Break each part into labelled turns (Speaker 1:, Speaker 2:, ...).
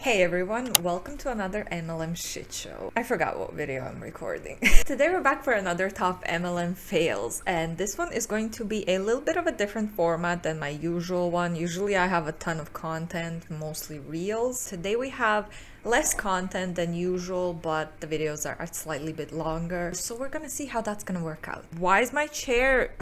Speaker 1: Hey everyone, welcome to another MLM shit show. I forgot what video I'm recording. Today we're back for another top MLM fails, and this one is going to be a little bit of a different format than my usual one. Usually I have a ton of content, mostly reels. Today we have less content than usual, but the videos are slightly bit longer. So we're gonna see how that's gonna work out. Why is my chair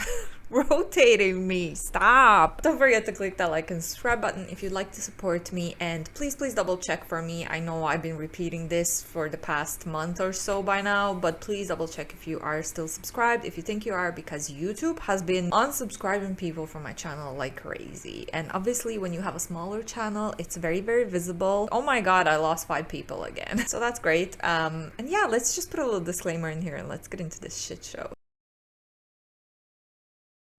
Speaker 1: rotating me? Stop! Don't forget to click that like and subscribe button if you'd like to support me, and please double check for me. I know I've been repeating this for the past month or so by now, but please double check if you are still subscribed, if you think you are, because YouTube has been unsubscribing people from my channel like crazy. And obviously when you have a smaller channel, it's very visible. Oh my god, I lost 5 people again. So that's great. And yeah, let's just put a little disclaimer in here and let's get into this shit show.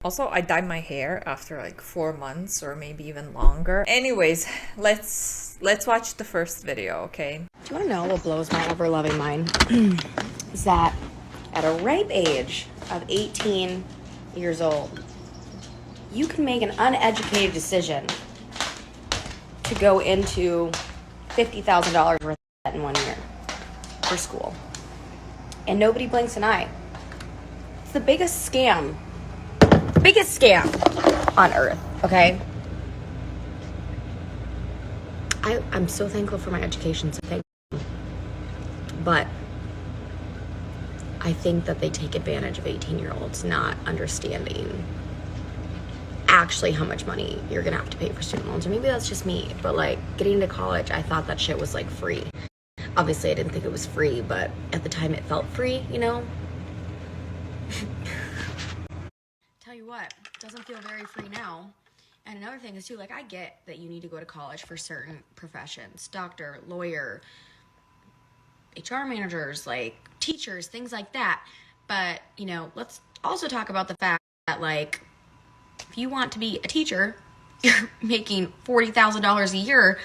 Speaker 1: Also, I dyed my hair after like 4 months or maybe even longer. Anyways, let's watch the first video, okay?
Speaker 2: Do you want to know what blows my ever-loving mind? Is that at a ripe age of 18 years old, you can make an uneducated decision to go into $50,000 worth of debt in 1 year for school. And nobody blinks an eye. It's the biggest scam on earth, okay? I'm so thankful for my education, so thank you. But I think that they take advantage of 18-year-olds not understanding actually how much money you're gonna have to pay for student loans. Or maybe that's just me, but like getting into college, I thought that shit was like free. Obviously I didn't think it was free, but at the time it felt free, you know? Tell you what, it doesn't feel very free now. And another thing is too, like, I get that you need to go to college for certain professions, doctor, lawyer, HR managers, like teachers, things like that. But, you know, let's also talk about the fact that, like, if you want to be a teacher, you're making $40,000 a year.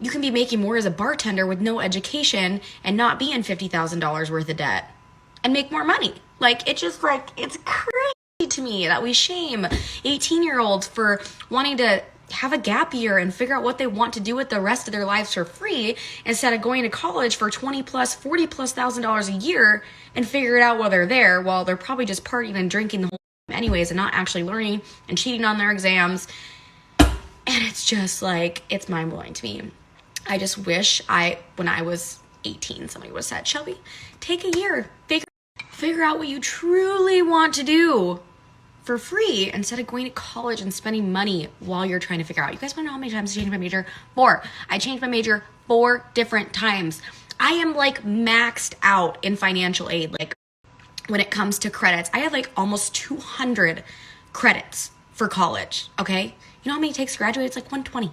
Speaker 2: You can be making more as a bartender with no education and not be in $50,000 worth of debt and make more money. Like, it just, like, it's crazy to me that we shame 18-year-olds for wanting to have a gap year and figure out what they want to do with the rest of their lives for free instead of going to college for $40,000+ a year and figure it out while they're there, while they're probably just partying and drinking the whole time anyways and not actually learning and cheating on their exams. And it's just like, it's mind-blowing to me. I just wish when I was 18, somebody would have said, Shelby, take a year, figure out what you truly want to do for free instead of going to college and spending money while you're trying to figure out. You guys want to know how many times I changed my major? 4. I changed my major 4 different times. I am like maxed out in financial aid. Like when it comes to credits, I have like almost 200 credits for college. Okay. You know how many it takes to graduate? It's like 120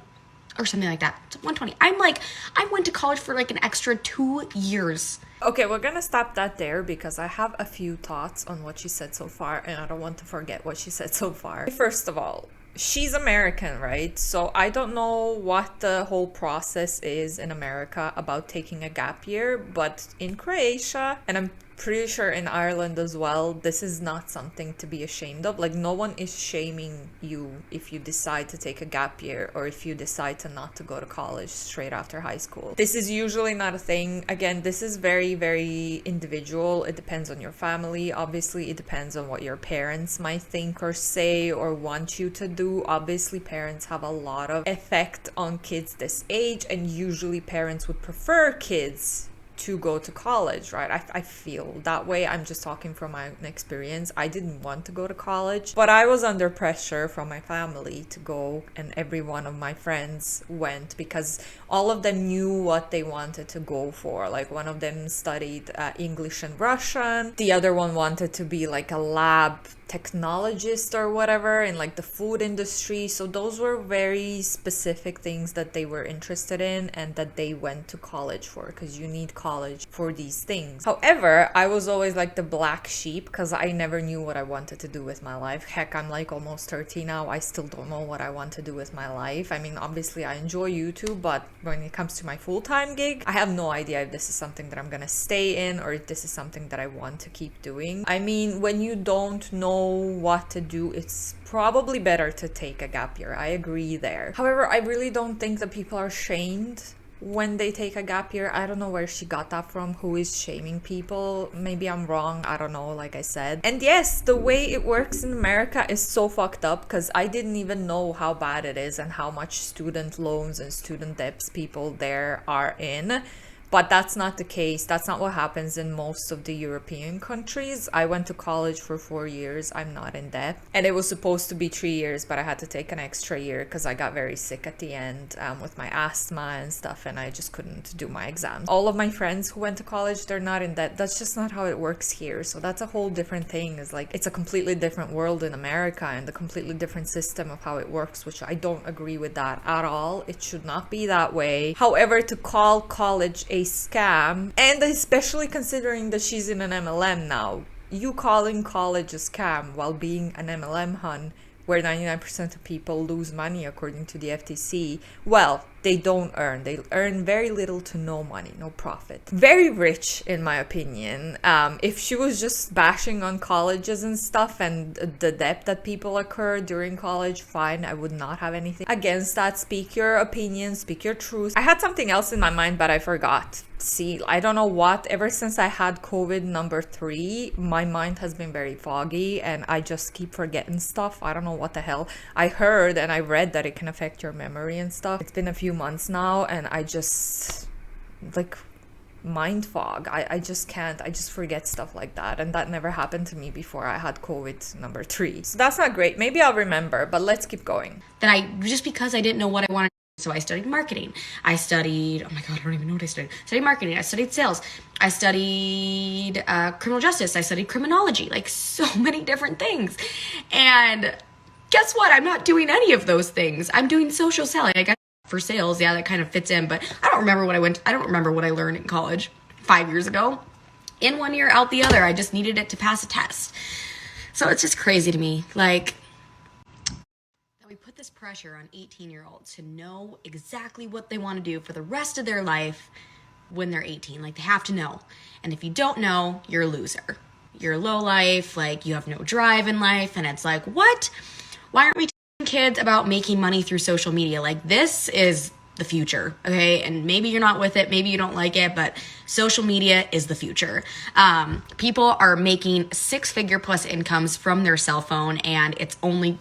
Speaker 2: or something like that. It's 120. I went to college for like an extra 2 years.
Speaker 1: Okay, we're gonna stop that there because I have a few thoughts on what she said so far and I don't want to forget what she said so far. First of all, she's American, right? So I don't know what the whole process is in America about taking a gap year, but in Croatia, and I'm pretty sure in Ireland as well, this is not something to be ashamed of. Like, no one is shaming you if you decide to take a gap year or if you decide to not to go to college straight after high school. This is usually not a thing. Again, this is very individual. It depends on your family. Obviously, it depends on what your parents might think or say or want you to do. Obviously, parents have a lot of effect on kids this age, and usually parents would prefer kids to go to college, right? I feel that way. I'm just talking from my own experience. I didn't want to go to college, but I was under pressure from my family to go, and every one of my friends went because all of them knew what they wanted to go for. Like, one of them studied English and Russian. The other one wanted to be like a lab technologist or whatever in like the food industry. So those were very specific things that they were interested in and that they went to college for, because you need college for these things. However, I was always like the black sheep because I never knew what I wanted to do with my life. Heck, I'm like almost 30 now. I still don't know what I want to do with my life. I mean, obviously I enjoy YouTube, but when it comes to my full-time gig, I have no idea if this is something that I'm gonna stay in or if this is something that I want to keep doing. I mean, when you don't know what to do, it's probably better to take a gap year. I agree there. However, I really don't think that people are shamed when they take a gap year. I don't know where she got that from. Who is shaming people? Maybe I'm wrong. I don't know, like I said. And yes, the way it works in America is so fucked up, because I didn't even know how bad it is and how much student loans and student debts people there are in. But that's not the case. That's not what happens in most of the European countries. I went to college for 4 years. I'm not in debt. And it was supposed to be 3 years, but I had to take an extra year because I got very sick at the end with my asthma and stuff, and I just couldn't do my exams. All of my friends who went to college, they're not in debt. That's just not how it works here. So that's a whole different thing. It's like, it's a completely different world in America and a completely different system of how it works, which I don't agree with that at all. It should not be that way. However, to call college a scam, and especially considering that she's in an MLM now, you calling college a scam while being an MLM hun, where 99% of people lose money according to the FTC, well, they don't earn. They earn very little to no money, no profit. Very rich, in my opinion. If she was just bashing on colleges and stuff and the debt that people incur during college, fine, I would not have anything against that. Speak your opinion, speak your truth. I had something else in my mind, but I forgot. See, I don't know what. Ever since I had COVID number 3, my mind has been very foggy and I just keep forgetting stuff. I don't know what the hell. I heard and I read that it can affect your memory and stuff. It's been a few months now and I just, like, mind fog. I just can't. I just forget stuff like that, and that never happened to me before I had COVID number 3. So that's not great. Maybe I'll remember, but let's keep going.
Speaker 2: That I, just because I didn't know what I wanted. So I studied marketing. I studied, oh my God, I don't even know what I studied. I studied marketing. I studied sales. I studied criminal justice. I studied criminology, like so many different things. And guess what? I'm not doing any of those things. I'm doing social selling. I got for sales. Yeah, that kind of fits in, but I don't remember what I learned in college 5 years ago. In 1 year, out the other. I just needed it to pass a test. So it's just crazy to me. Like, we put this pressure on 18-year-olds to know exactly what they want to do for the rest of their life when they're 18. Like, they have to know. And if you don't know, you're a loser. You're low life, like you have no drive in life. And it's like, what? Why aren't we teaching kids about making money through social media? Like, this is the future, okay? And maybe you're not with it, maybe you don't like it, but social media is the future. People are making 6-figure plus incomes from their cell phone, and it's only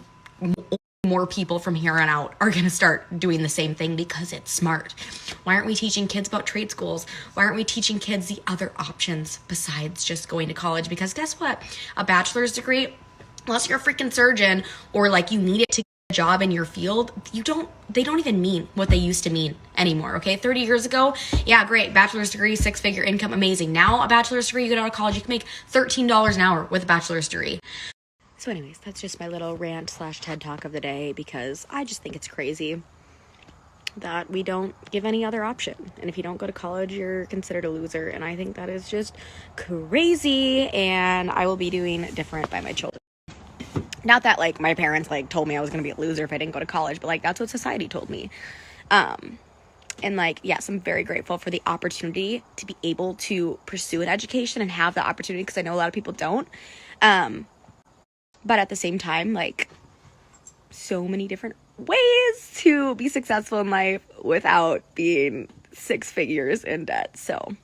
Speaker 2: more people from here on out are going to start doing the same thing because it's smart. Why aren't we teaching kids about trade schools? Why aren't we teaching kids the other options besides just going to college? Because guess what? A bachelor's degree, unless you're a freaking surgeon or like you need it to get a job in your field, they don't even mean what they used to mean anymore, okay? 30 years ago, yeah, great, bachelor's degree, 6-figure income, amazing. Now a bachelor's degree, you get out of college, you can make $13 an hour with a bachelor's degree. So anyways, that's just my little rant / TED talk of the day, because I just think it's crazy that we don't give any other option. And if you don't go to college, you're considered a loser. And I think that is just crazy. And I will be doing different by my children. Not that like my parents like told me I was going to be a loser if I didn't go to college, but like that's what society told me. And like, yes, I'm very grateful for the opportunity to be able to pursue an education and have the opportunity, because I know a lot of people don't. But at the same time, like, so many different ways to be successful in life without being 6 figures in debt. So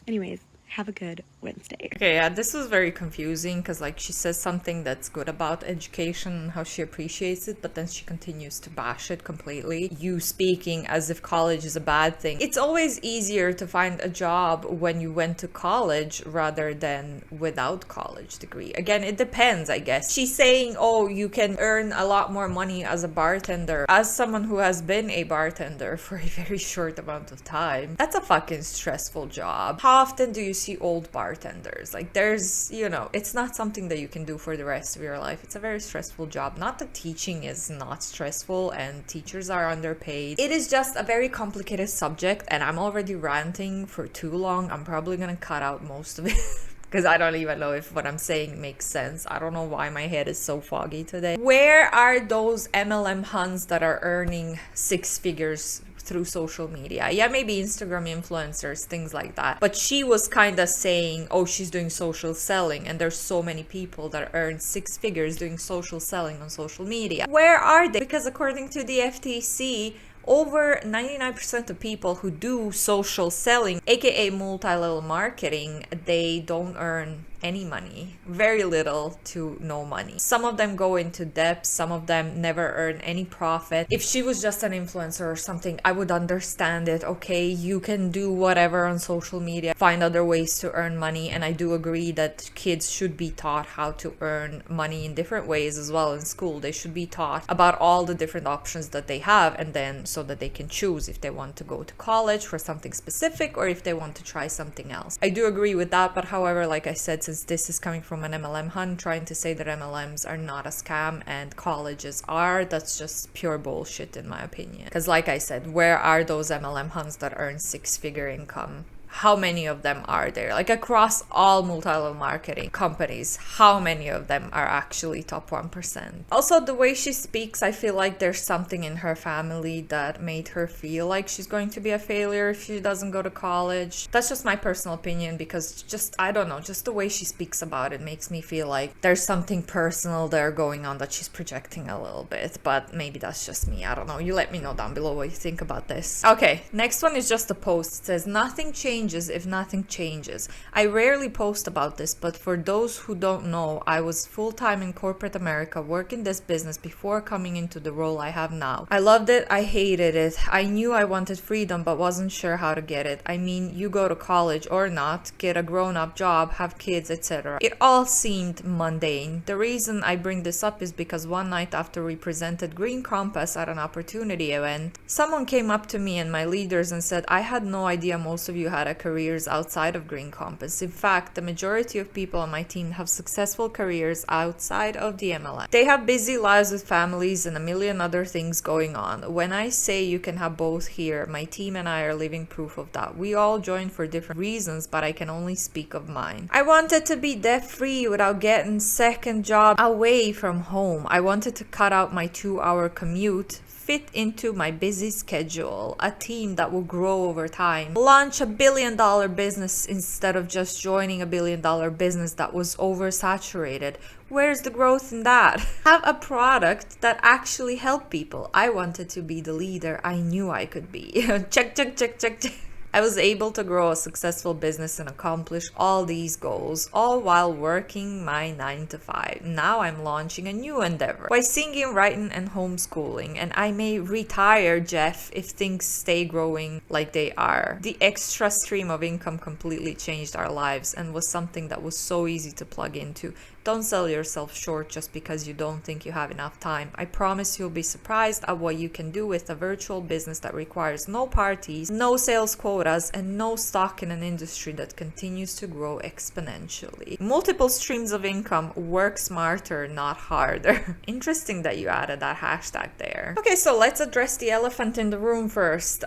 Speaker 2: anyways, have a good Wednesday.
Speaker 1: Okay, yeah, this was very confusing because, like, she says something that's good about education and how she appreciates it, but then she continues to bash it completely. You speaking as if college is a bad thing. It's always easier to find a job when you went to college rather than without college degree. Again, it depends, I guess. She's saying, oh, you can earn a lot more money as a bartender. As someone who has been a bartender for a very short amount of time, that's a fucking stressful job. How often do you see old bartenders? Like, there's, you know, it's not something that you can do for the rest of your life. It's a very stressful job. Not that teaching is not stressful and teachers are underpaid. It is just a very complicated subject, and I'm already ranting for too long. I'm probably gonna cut out most of it because I don't even know if what I'm saying makes sense. I don't know why my head is so foggy today. Where are those MLM huns that are earning 6 figures through social media? Yeah, maybe Instagram influencers, things like that. But she was kind of saying, oh, she's doing social selling, and there's so many people that earn 6 figures doing social selling on social media. Where are they? Because according to the FTC, Over 99% of people who do social selling, aka multi-level marketing, they don't earn any money, very little to no money. Some of them go into debt, some of them never earn any profit. If she was just an influencer or something, I would understand it. Okay, you can do whatever on social media, find other ways to earn money, and I do agree that kids should be taught how to earn money in different ways as well in school. They should be taught about all the different options that they have, and then so that they can choose if they want to go to college for something specific or if they want to try something else. I do agree with that, but however, like I said, since this is coming from an MLM hunt, trying to say that MLMs are not a scam and colleges are, that's just pure bullshit in my opinion. Because like I said, where are those MLM hunts that earn six-figure income? How many of them are there? Like across all multi-level marketing companies, how many of them are actually top 1%? Also, the way she speaks, I feel like there's something in her family that made her feel like she's going to be a failure if she doesn't go to college. That's just my personal opinion, because just, I don't know, just the way she speaks about it makes me feel like there's something personal there going on that she's projecting a little bit, but maybe that's just me. I don't know. You let me know down below what you think about this. Okay, next one is just a post. It says, nothing changes if nothing changes. I rarely post about this, but for those who don't know, I was full-time in corporate America working this business before coming into the role I have now. I loved it, I hated it. I knew I wanted freedom but wasn't sure how to get it. I mean, you go to college or not, get a grown-up job, have kids, etc. It all seemed mundane. The reason I bring this up is because one night after we presented Green Compass at an opportunity event, someone came up to me and my leaders and said, I had no idea most of you had careers outside of Green Compass. In fact, the majority of people on my team have successful careers outside of the MLM. They have busy lives with families and a million other things going on. When I say you can have both here, my team and I are living proof of that. We all joined for different reasons, but I can only speak of mine. I wanted to be debt-free without getting second job away from home. I wanted to cut out my 2-hour commute, fit into my busy schedule, a team that will grow over time, launch a billion-dollar business instead of just joining a billion-dollar business that was oversaturated. Where's the growth in that? Have a product that actually helped people. I wanted to be the leader I knew I could be. Check, check, check, check, check. I was able to grow a successful business and accomplish all these goals, all while working my 9 to 5. Now I'm launching a new endeavor by singing, writing, and homeschooling, and I may retire, Jeff, if things stay growing like they are. The extra stream of income completely changed our lives and was something that was so easy to plug into. Don't sell yourself short just because you don't think you have enough time. I promise you'll be surprised at what you can do with a virtual business that requires no parties, no sales quotas, and no stock in an industry that continues to grow exponentially. Multiple streams of income. Work smarter, not harder. Interesting that you added that hashtag there. Okay, so let's address the elephant in the room first.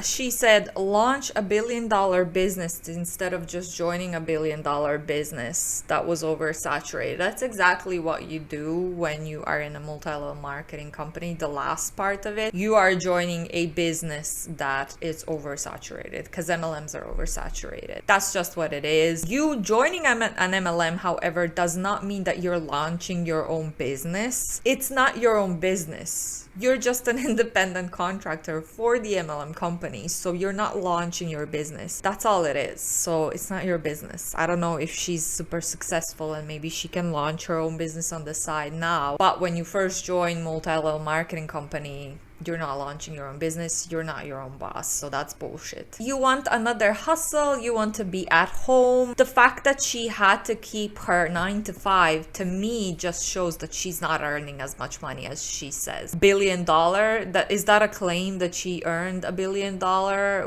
Speaker 1: She said launch a billion-dollar business instead of just joining a billion-dollar business that was oversaturated. That's exactly what you do when you are in a multi-level marketing company. The last part of it, you are joining a business that is oversaturated, because MLMs are oversaturated. That's just what it is. You joining an MLM, however, does not mean that you're launching your own business. It's not your own business. You're just an independent contractor for the MLM company, so you're not launching your business. That's all it is. So it's not your business. I don't know if she's super successful and maybe she can launch her own business on the side now, but when you first join multi-level marketing company, you're not launching your own business, you're not your own boss, so that's bullshit. You want another hustle, you want to be at home. The fact that she had to keep her 9 to 5, to me, just shows that she's not earning as much money as she says. $1 billion, is that a claim that she earned $1 billion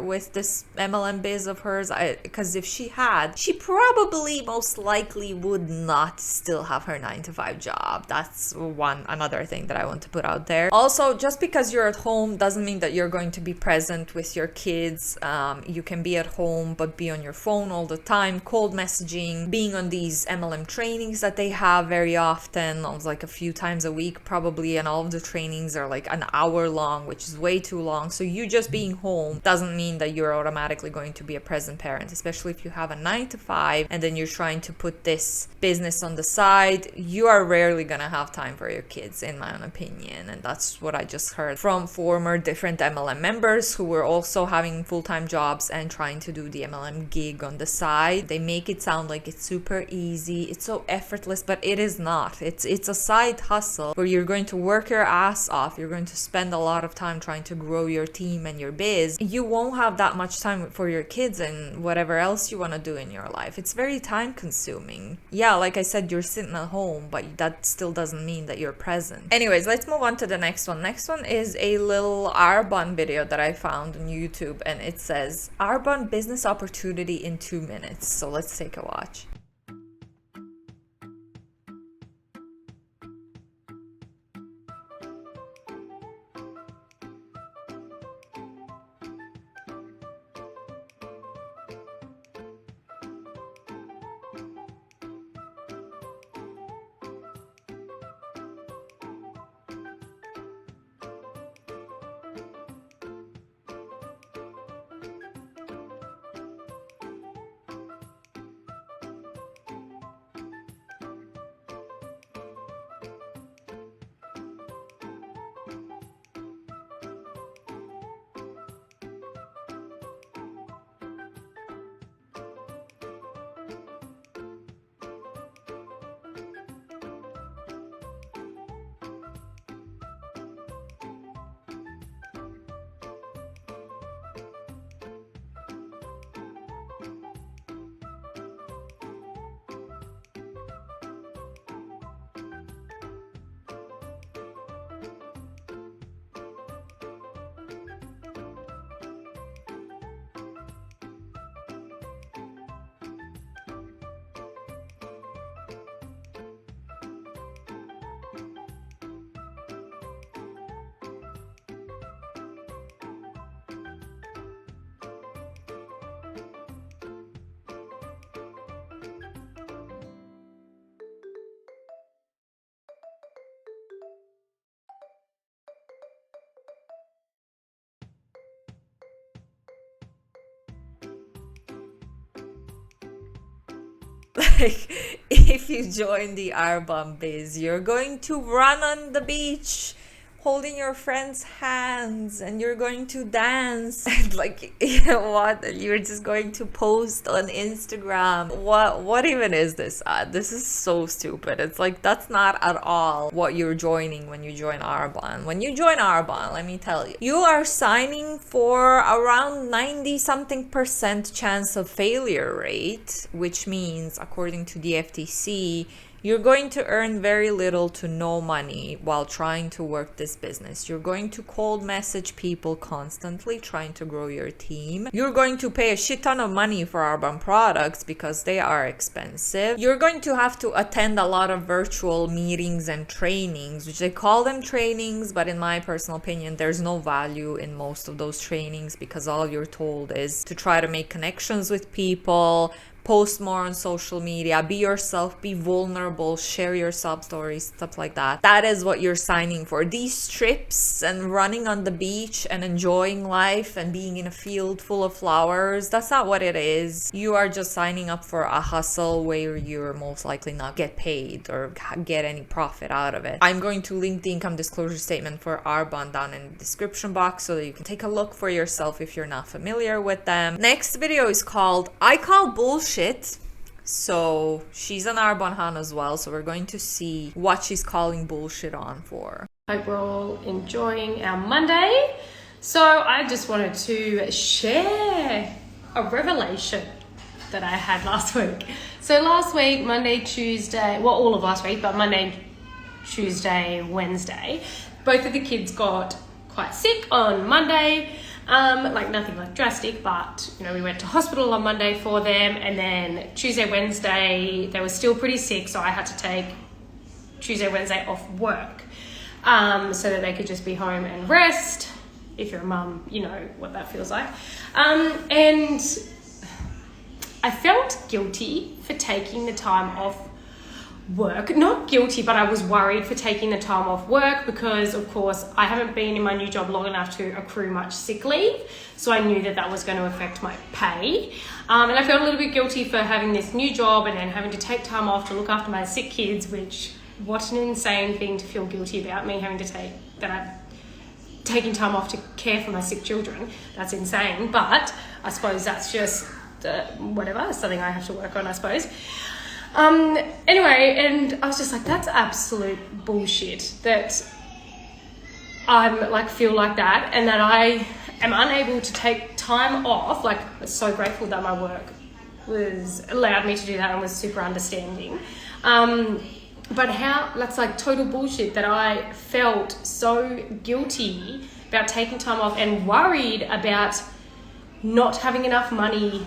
Speaker 1: with this MLM biz of hers? Because if she had, she probably most likely would not still have her 9 to 5 job. That's another thing that I want to put out there. Also, just because you're at home doesn't mean that you're going to be present with your kids. You can be at home but be on your phone all the time, cold messaging, being on these MLM trainings that they have very often, like a few times a week probably, and all of the trainings are like an hour long, which is way too long. So you just being home doesn't mean that you're automatically going to be a present parent, especially if you have a 9 to 5 and then you're trying to put this business on the side. You are rarely gonna have time for your kids, in my own opinion, and that's what I just heard from from former different MLM members who were also having full-time jobs and trying to do the MLM gig on the side. They make it sound like it's super easy, it's so effortless, but it is not. It's a side hustle where you're going to work your ass off. You're going to spend a lot of time trying to grow your team and your biz. You won't have that much time for your kids and whatever else you want to do in your life. It's very time consuming. Yeah, like I said, you're sitting at home, but that still doesn't mean that you're present. Anyways, let's move on to the next one. Next one is a little arbonne video that I found on YouTube, and it says arbonne business opportunity in 2 minutes. So let's take a watch. Like, if you join the arbonne biz, you're going to run on the beach holding your friend's hands, and you're going to dance, and like, you know what, you're just going to post on Instagram. What even is this ad? This is so stupid. It's like, that's not at all what you're joining when you join arbonne. When you join arbonne, let me tell you, you are signing for around 90-something% chance of failure rate, which means, according to the FTC, you're going to earn very little to no money while trying to work this business. You're going to cold message people constantly trying to grow your team. You're going to pay a shit ton of money for arbonne products because they are expensive. You're going to have to attend a lot of virtual meetings and trainings, which they call them trainings, but in my personal opinion, there's no value in most of those trainings because all you're told is to try to make connections with people, post more on social media, be yourself, be vulnerable, share your sub stories, stuff like that. That is what you're signing for. These trips and running on the beach and enjoying life and being in a field full of flowers, that's not what it is. You are just signing up for a hustle where you're most likely not get paid or get any profit out of it. I'm going to link the income disclosure statement for arbonne down in the description box so that you can take a look for yourself if you're not familiar with them. Next video is called I Call Bullshit. So she's an arbonne Han as well, so we're going to see what she's calling bullshit on for.
Speaker 3: Hope we're all enjoying our Monday. So I just wanted to share a revelation that I had last week. So last week, Monday, Tuesday, well, all of last week, but Monday, Tuesday, Wednesday, both of the kids got quite sick on Monday. Like nothing like drastic, but you know, we went to hospital on Monday for them, and then Tuesday, Wednesday, they were still pretty sick, so I had to take Tuesday, Wednesday off work, so that they could just be home and rest. If you're a mum, you know what that feels like. And I felt guilty for taking the time off work. Not guilty, but I was worried for taking the time off work because, of course, I haven't been in my new job long enough to accrue much sick leave, so I knew that that was going to affect my pay. And I felt a little bit guilty for having this new job and then having to take time off to look after my sick kids, which, what an insane thing to feel guilty about, me having to take that. taking time off to care for my sick children. That's insane. But I suppose that's just whatever, something I have to work on, I suppose. Anyway, and I was just like, that's absolute bullshit that I'm like, feel like that, and that I am unable to take time off. Like, I'm so grateful that my work was allowed me to do that and was super understanding. But how, that's like total bullshit that I felt so guilty about taking time off and worried about not having enough money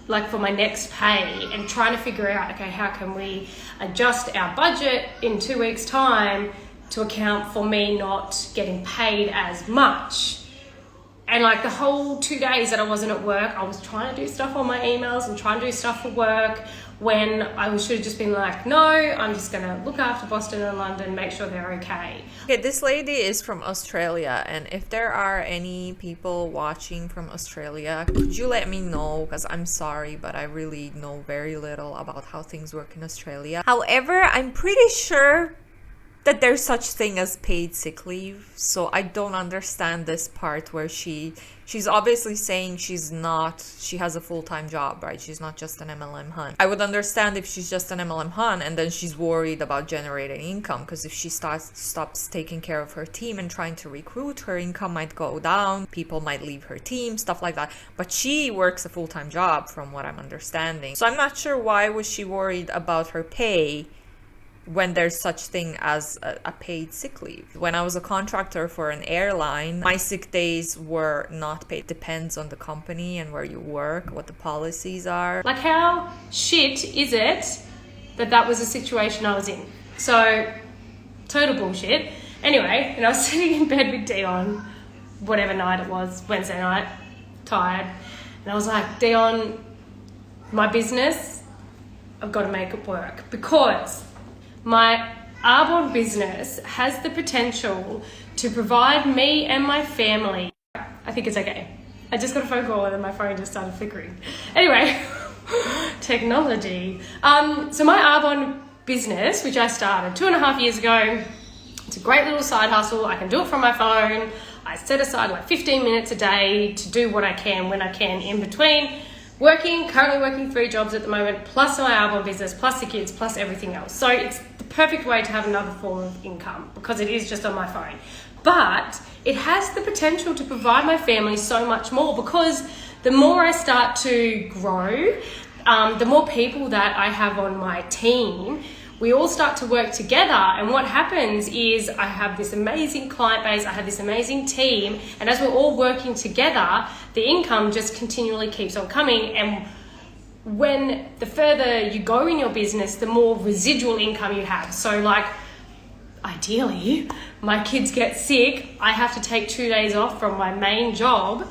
Speaker 3: like for my next pay, and trying to figure out, okay, how can we adjust our budget in 2 weeks time to account for me not getting paid as much. And like the whole 2 days that I wasn't at work, I was trying to do stuff on my emails and trying to do stuff for work, when I should have just been like, no, I'm just gonna look after Boston and London, make sure they're okay.
Speaker 1: Okay, this lady is from Australia, and if there are any people watching from Australia, could you let me know? Because I'm sorry, but I really know very little about how things work in Australia. However, I'm pretty sure that there's such thing as paid sick leave, so I don't understand this part where she's obviously saying she has a full-time job, right? She's not just an MLM hun. I would understand if she's just an MLM hun and then she's worried about generating income, because if she stops taking care of her team and trying to recruit, her income might go down, people might leave her team, stuff like that. But she works a full-time job from what I'm understanding, so I'm not sure why was she worried about her pay when there's such thing as a paid sick leave. When I was a contractor for an airline, my sick days were not paid. Depends on the company and where you work, what the policies are.
Speaker 3: Like, how shit is it that was a situation I was in? So, total bullshit. Anyway, and I was sitting in bed with Dion, whatever night it was, Wednesday night, tired, and I was like, Dion, my business, I've got to make it work, because my arbonne business has the potential to provide me and my family. I think it's okay. I just got a phone call and then my phone just started flickering. Anyway, technology. So my arbonne business, which I started 2.5 years ago, it's a great little side hustle. I can do it from my phone. I set aside like 15 minutes a day to do what I can when I can in between currently working 3 jobs at the moment, plus my arbonne business, plus the kids, plus everything else. So it's the perfect way to have another form of income, because it is just on my phone. But it has the potential to provide my family so much more, because the more I start to grow, the more people that I have on my team, we all start to work together, and what happens is I have this amazing client base, I have this amazing team, and as we're all working together, the income just continually keeps on coming. And when the further you go in your business, the more residual income you have. So like, ideally, my kids get sick, I have to take 2 days off from my main job,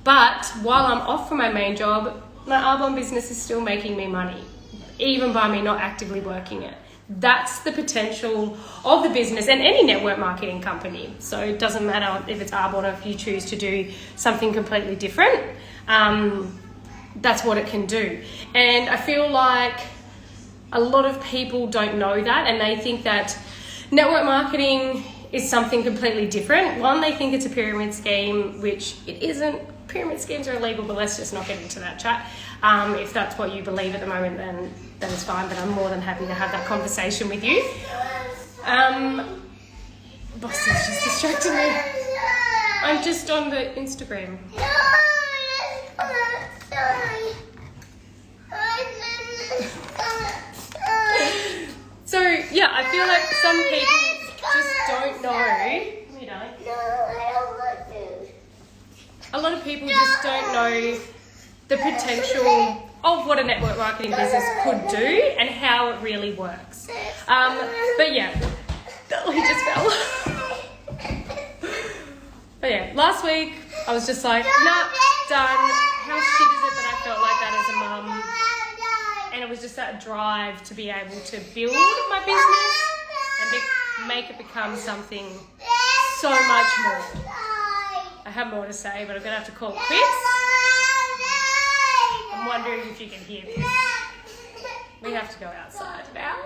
Speaker 3: but while I'm off from my main job, my arbonne business is still making me money, even by me not actively working it. That's the potential of the business and any network marketing company. So it doesn't matter if it's arbonne or if you choose to do something completely different. That's what it can do. And I feel like a lot of people don't know that, and they think that network marketing is something completely different. One, they think it's a pyramid scheme, which it isn't. Pyramid schemes are illegal, but let's just not get into that chat. If that's what you believe at the moment, then that is fine, but I'm more than happy to have that conversation with you. Boss is just distracting me. I'm just on the Instagram. So yeah, I feel like some people just don't know. You know. No, I don't want to. A lot of people just don't know the potential of what a network marketing business could do and how it really works. But yeah, he just fell. But yeah, last week I was just like, nah, done. How shit is it that I felt like that as a mum? And it was just that drive to be able to build my business and make it become something so much more. I have more to say, but I'm going to have to call it quits. I'm wondering if you can hear this. We have to go outside now.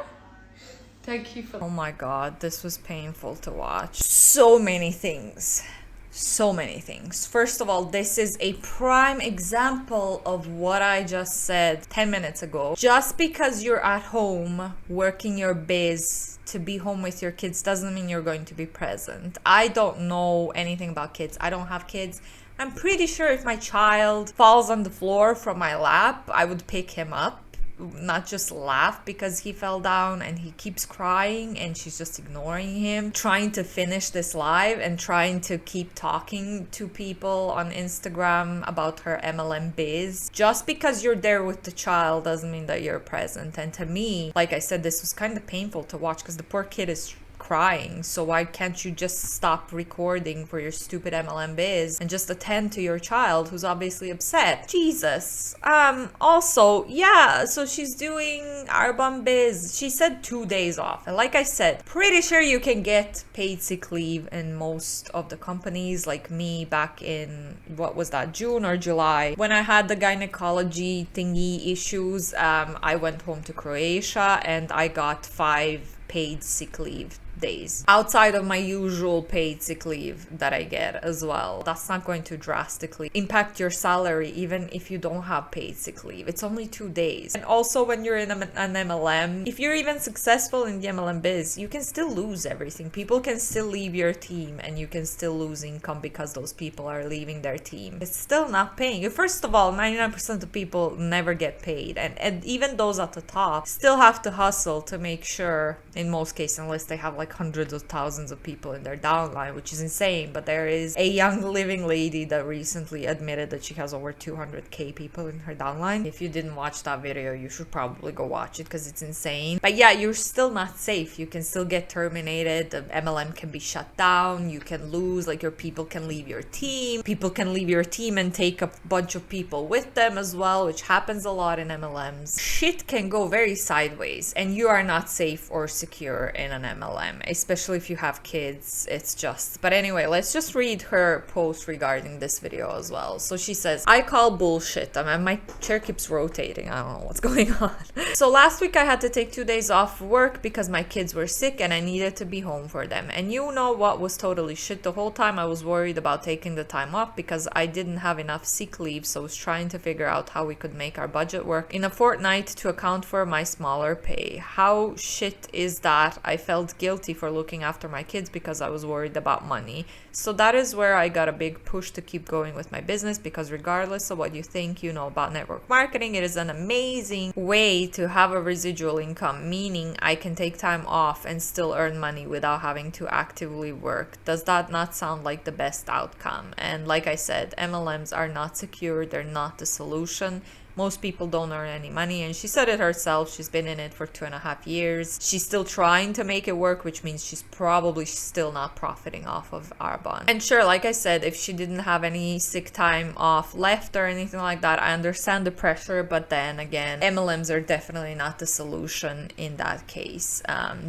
Speaker 3: Thank you for...
Speaker 1: Oh my god, this was painful to watch. So many things So many things. First of all, this is a prime example of what I just said 10 minutes ago. Just because you're at home working your biz to be home with your kids doesn't mean you're going to be present. I don't know anything about kids. I don't have kids. I'm pretty sure if my child falls on the floor from my lap, I would pick him up, not just laugh because he fell down and he keeps crying and she's just ignoring him, trying to finish this live and trying to keep talking to people on Instagram about her MLM biz. Just because you're there with the child doesn't mean that you're present. And to me, like I said, this was kind of painful to watch because the poor kid is crying. So why can't you just stop recording for your stupid MLM biz and just attend to your child who's obviously upset? Jesus. Also, yeah, so she's doing arbonne biz. She said 2 days off. And like I said, pretty sure you can get paid sick leave in most of the companies. Like me back in, what was that, June or July, when I had the gynecology thingy issues, I went home to Croatia and I got 5 paid sick leave days outside of my usual paid sick leave that I get as well. That's not going to drastically impact your salary even if you don't have paid sick leave. It's only 2 days. And also when you're in an MLM, if you're even successful in the MLM biz, you can still lose everything. People can still leave your team and you can still lose income because those people are leaving their team. It's still not paying you. First of all, 99% of people never get paid, and even those at the top still have to hustle to make sure, in most cases, unless they have like hundreds of thousands of people in their downline, which is insane. But there is a young living lady that recently admitted that she has over 200k people in her downline. If you didn't watch that video, you should probably go watch it because it's insane. But yeah, you're still not safe. You can still get terminated. The MLM can be shut down. You can lose, like, your people can leave your team. People can leave your team and take a bunch of people with them as well, which happens a lot in MLMs. Shit can go very sideways and you are not safe or secure in an MLM, especially if you have kids. It's just, but anyway, let's just read her post regarding this video as well. So she says, I call bullshit. I mean, my chair keeps rotating. I don't know what's going on. So last week I had to take 2 days off work because my kids were sick and I needed to be home for them. And you know what was totally shit? The whole time I was worried about taking the time off because I didn't have enough sick leave. So I was trying to figure out how we could make our budget work in a fortnight to account for my smaller pay. How shit is that? I felt guilty for looking after my kids because I was worried about money. So that is where I got a big push to keep going with my business, because regardless of what you think you know about network marketing, it is an amazing way to have a residual income, meaning I can take time off and still earn money without having to actively work. Does that not sound like the best outcome? And like I said, MLMs are not secure. They're not the solution. Most people don't earn any money, and she said it herself. She's been in it for 2.5 years. She's still trying to make it work, which means she's probably still not profiting off of arbonne. And sure, like I said, if she didn't have any sick time off left or anything like that, I understand the pressure, but then again, MLMs are definitely not the solution in that case.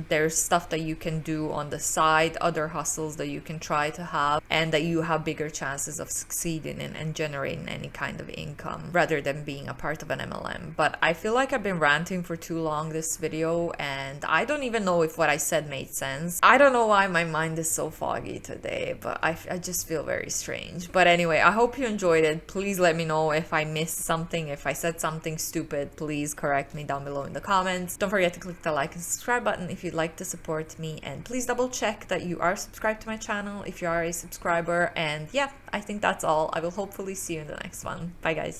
Speaker 1: There's stuff that you can do on the side, other hustles that you can try to have, and that you have bigger chances of succeeding in and generating any kind of income rather than being a part of an MLM. But I feel like I've been ranting for too long this video, and I don't even know if what I said made sense. I don't know why my mind is so foggy today, but I just feel very strange. But anyway, I hope you enjoyed it. Please let me know if I missed something. If I said something stupid, please correct me down below in the comments. Don't forget to click the like and subscribe button if you'd like to support me, and please double check that you are subscribed to my channel if you are a subscriber. And yeah, I think that's all. I will hopefully see you in the next one. Bye guys.